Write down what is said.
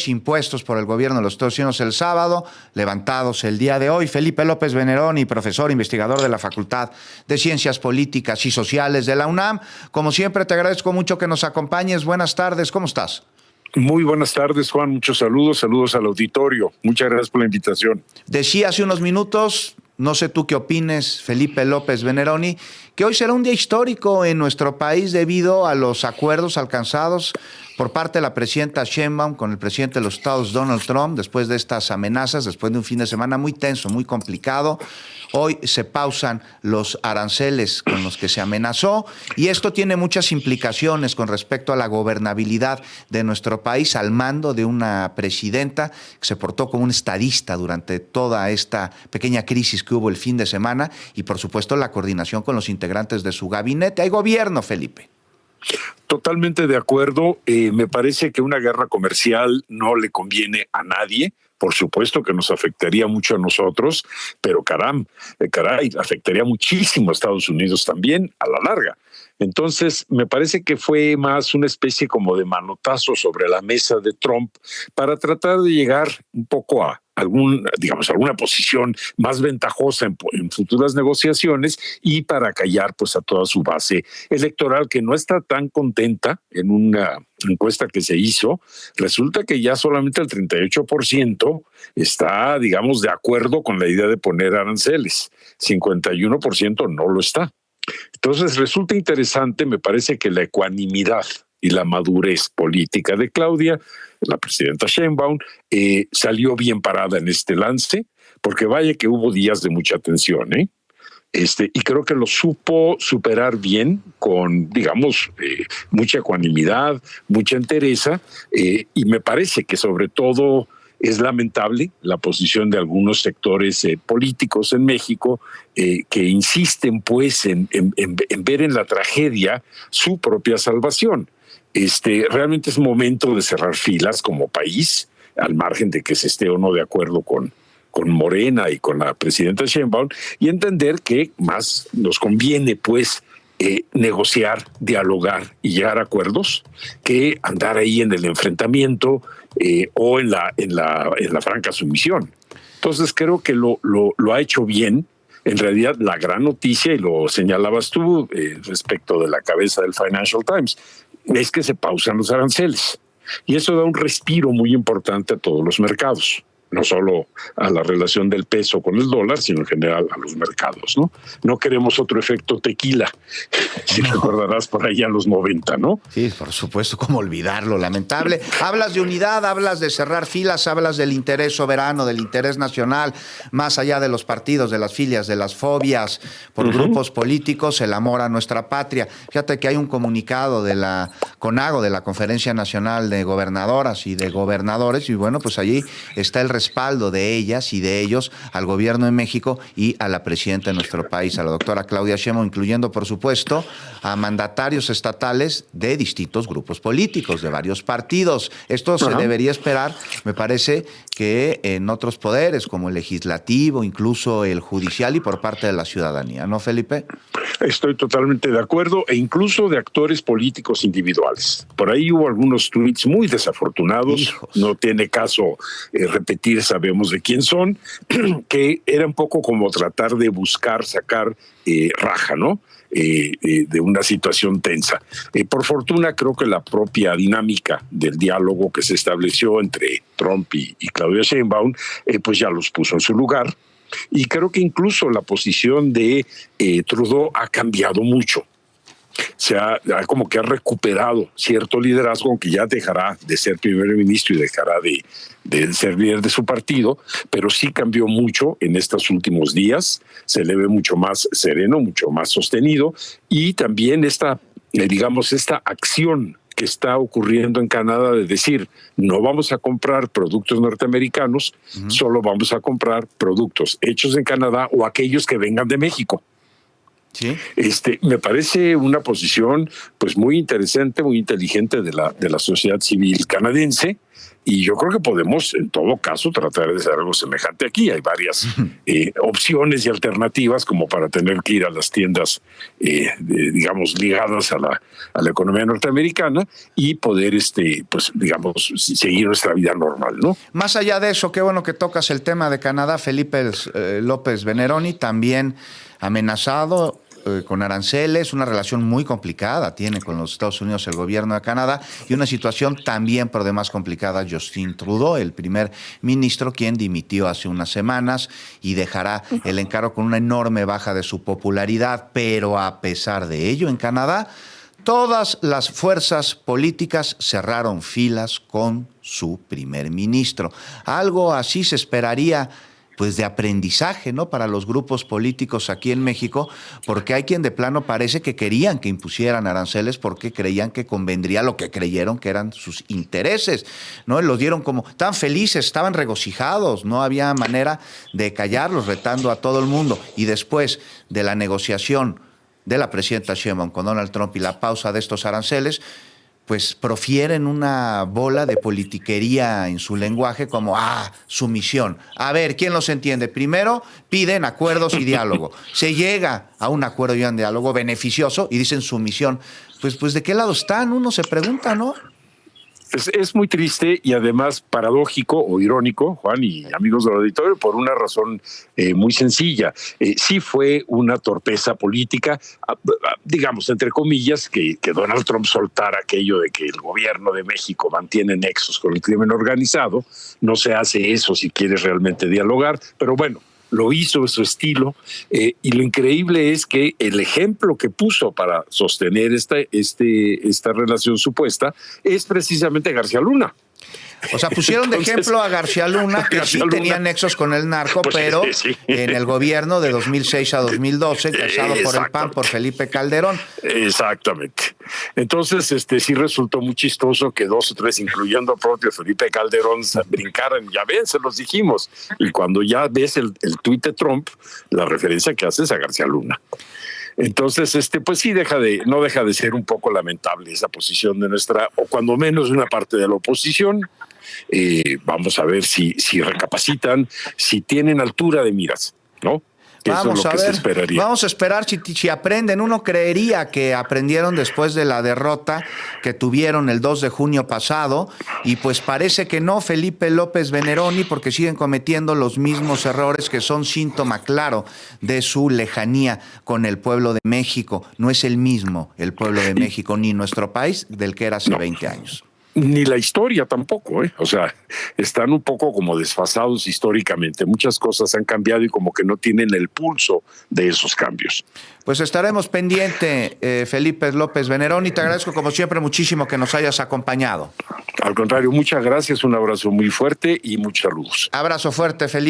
impuestos por el gobierno de los Estados Unidos el sábado, levantados el día de hoy. Felipe López Veneroni, profesor investigador de la Facultad de Ciencias Políticas y Sociales de la UNAM. Como siempre, te agradezco mucho que nos acompañes. Buenas tardes, ¿cómo estás? Muy buenas tardes, Juan. Muchos saludos al auditorio. Muchas gracias por la invitación. Decía hace unos minutos, no sé tú qué opines, Felipe López Veneroni, que hoy será un día histórico en nuestro país debido a los acuerdos alcanzados por parte de la presidenta Sheinbaum con el presidente de los Estados, Donald Trump, después de estas amenazas, después de un fin de semana muy tenso, muy complicado. Hoy se pausan los aranceles con los que se amenazó y esto tiene muchas implicaciones con respecto a la gobernabilidad de nuestro país al mando de una presidenta que se portó como un estadista durante toda esta pequeña crisis que hubo el fin de semana y, por supuesto, la coordinación con los integrantes de su gabinete. Hay gobierno, Felipe. Totalmente de acuerdo. Me parece que una guerra comercial no le conviene a nadie. Por supuesto que nos afectaría mucho a nosotros, pero caray, afectaría muchísimo a Estados Unidos también a la larga. Entonces, me parece que fue más una especie como de manotazo sobre la mesa de Trump para tratar de llegar un poco a alguna posición más ventajosa en futuras negociaciones y para callar pues a toda su base electoral que no está tan contenta. En una encuesta que se hizo, resulta que ya solamente el 38% está, digamos, de acuerdo con la idea de poner aranceles. 51% no lo está. Entonces resulta interesante, me parece que la ecuanimidad y la madurez política de Claudia, la presidenta Sheinbaum, salió bien parada en este lance, porque vaya que hubo días de mucha tensión, y creo que lo supo superar bien con, digamos, mucha ecuanimidad, mucha entereza, y me parece que sobre todo es lamentable la posición de algunos sectores políticos en México que insisten pues en ver en la tragedia su propia salvación. Realmente es momento de cerrar filas como país, al margen de que se esté o no de acuerdo con Morena y con la presidenta Sheinbaum, y entender que más nos conviene pues negociar, dialogar y llegar a acuerdos que andar ahí en el enfrentamiento o en la franca sumisión. Entonces creo que lo ha hecho bien. En realidad, la gran noticia, y lo señalabas tú respecto de la cabeza del Financial Times, es que se pausan los aranceles. Y eso da un respiro muy importante a todos los mercados. No solo a la relación del peso con el dólar, sino en general a los mercados, ¿no? No queremos otro efecto tequila, si recordarás por allá en los 90, ¿no? Sí, por supuesto, cómo olvidarlo, lamentable. Hablas de unidad, hablas de cerrar filas, hablas del interés soberano, del interés nacional, más allá de los partidos, de las filias, de las fobias por grupos políticos, el amor a nuestra patria. Fíjate que hay un comunicado de la CONAGO, de la Conferencia Nacional de Gobernadoras y de Gobernadores, y bueno, pues allí está el respaldo de ellas y de ellos al gobierno de México y a la presidenta de nuestro país, a la doctora Claudia Sheinbaum, incluyendo, por supuesto, a mandatarios estatales de distintos grupos políticos, de varios partidos. Esto se debería esperar, me parece, que en otros poderes, como el legislativo, incluso el judicial y por parte de la ciudadanía, ¿no, Felipe? Estoy totalmente de acuerdo, e incluso de actores políticos individuales. Por ahí hubo algunos tweets muy desafortunados, no tiene caso repetir, sabemos de quién son, que era un poco como tratar de buscar sacar raja, ¿no? De una situación tensa. Por fortuna, creo que la propia dinámica del diálogo que se estableció entre Trump y Claudia Sheinbaum, pues ya los puso en su lugar. Y creo que incluso la posición de Trudeau ha cambiado mucho. Como que ha recuperado cierto liderazgo, aunque ya dejará de ser primer ministro y dejará de ser líder de su partido, pero sí cambió mucho en estos últimos días. Se le ve mucho más sereno, mucho más sostenido, y también esta acción que está ocurriendo en Canadá de decir, no vamos a comprar productos norteamericanos, solo vamos a comprar productos hechos en Canadá o aquellos que vengan de México. ¿Sí? Me parece una posición pues muy interesante, muy inteligente de la sociedad civil canadiense, y yo creo que podemos en todo caso tratar de hacer algo semejante aquí. Hay varias opciones y alternativas como para tener que ir a las tiendas, digamos, ligadas a la economía norteamericana y poder, pues, digamos, seguir nuestra vida normal, ¿no? Más allá de eso, qué bueno que tocas el tema de Canadá. Felipe López Veneroni también amenazado con aranceles, una relación muy complicada tiene con los Estados Unidos el gobierno de Canadá y una situación también por demás complicada. Justin Trudeau, el primer ministro, quien dimitió hace unas semanas y dejará el encargo con una enorme baja de su popularidad, pero a pesar de ello en Canadá todas las fuerzas políticas cerraron filas con su primer ministro. Algo así se esperaría, pues, de aprendizaje, ¿no?, para los grupos políticos aquí en México, porque hay quien de plano parece que querían que impusieran aranceles porque creían que convendría lo que creyeron que eran sus intereses, ¿no? Los dieron como tan felices, estaban regocijados, no había manera de callarlos, retando a todo el mundo. Y después de la negociación de la presidenta Sheinbaum con Donald Trump y la pausa de estos aranceles, pues profieren una bola de politiquería en su lenguaje como, sumisión. A ver, ¿quién los entiende? Primero piden acuerdos y diálogo. Se llega a un acuerdo y un diálogo beneficioso y dicen sumisión. Pues ¿de qué lado están? Uno se pregunta, ¿no? Es muy triste y además paradójico o irónico, Juan y amigos del auditorio, por una razón muy sencilla. Sí fue una torpeza política, digamos, entre comillas, que Donald Trump soltara aquello de que el gobierno de México mantiene nexos con el crimen organizado. No se hace eso si quieres realmente dialogar, pero bueno, lo hizo en su estilo, y lo increíble es que el ejemplo que puso para sostener esta relación supuesta es precisamente García Luna. O sea, pusieron de ejemplo a García Luna, que sí tenía nexos con el narco, pues, pero sí, en el gobierno de 2006 a 2012, casado por el PAN, por Felipe Calderón. Exactamente. Entonces, sí resultó muy chistoso que dos o tres, incluyendo al propio Felipe Calderón, brincaran. Ya ven, se los dijimos. Y cuando ya ves el tuit de Trump, la referencia que hace es a García Luna. Entonces, pues sí, no deja de ser un poco lamentable esa posición de nuestra, o cuando menos de una parte de la oposición. Vamos a ver si recapacitan, si tienen altura de miras, ¿no? Vamos a ver, vamos a esperar si aprenden. Uno creería que aprendieron después de la derrota que tuvieron el 2 de junio pasado, y pues parece que no, Felipe López Veneroni, porque siguen cometiendo los mismos errores que son síntoma claro de su lejanía con el pueblo de México. No es el mismo el pueblo de México ni nuestro país del que era hace 20 años. Ni la historia tampoco, O sea, están un poco como desfasados históricamente. Muchas cosas han cambiado y como que no tienen el pulso de esos cambios. Pues estaremos pendiente, Felipe López Veneroni. Te agradezco como siempre muchísimo que nos hayas acompañado. Al contrario, muchas gracias, un abrazo muy fuerte y muchos saludos. Abrazo fuerte, Felipe.